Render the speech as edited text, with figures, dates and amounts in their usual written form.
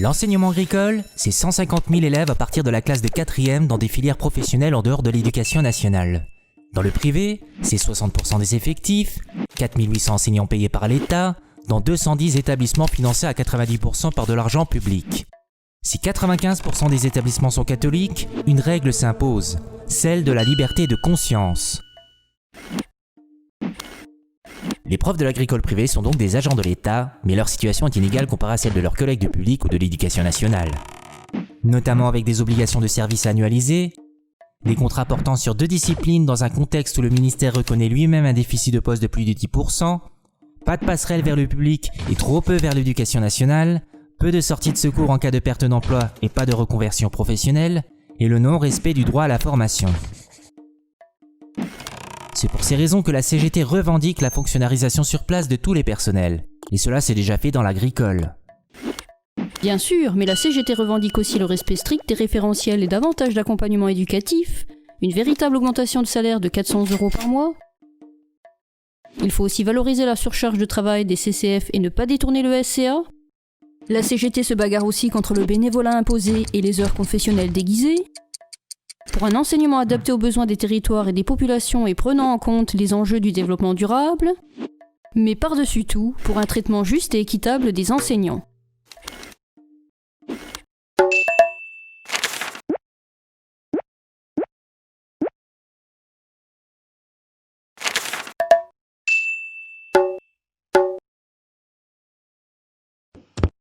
L'enseignement agricole, c'est 150 000 élèves à partir de la classe de 4e dans des filières professionnelles en dehors de l'éducation nationale. Dans le privé, c'est 60% des effectifs, 4 800 enseignants payés par l'État, dans 210 établissements financés à 90% par de l'argent public. Si 95% des établissements sont catholiques, une règle s'impose, celle de la liberté de conscience. Les profs de l'agricole privé sont donc des agents de l'État, mais leur situation est inégale comparée à celle de leurs collègues du public ou de l'éducation nationale. Notamment avec des obligations de service annualisées, des contrats portant sur 2 disciplines dans un contexte où le ministère reconnaît lui-même un déficit de poste de plus de 10%, pas de passerelle vers le public et trop peu vers l'éducation nationale, peu de sorties de secours en cas de perte d'emploi et pas de reconversion professionnelle, et le non-respect du droit à la formation. C'est pour ces raisons que la CGT revendique la fonctionnalisation sur place de tous les personnels. Et cela s'est déjà fait dans l'agricole. Bien sûr, mais la CGT revendique aussi le respect strict des référentiels et davantage d'accompagnement éducatif, une véritable augmentation de salaire de 400 € par mois. Il faut aussi valoriser la surcharge de travail des CCF et ne pas détourner le SCA. La CGT se bagarre aussi contre le bénévolat imposé et les heures confessionnelles déguisées. Pour un enseignement adapté aux besoins des territoires et des populations et prenant en compte les enjeux du développement durable, mais par-dessus tout, pour un traitement juste et équitable des enseignants.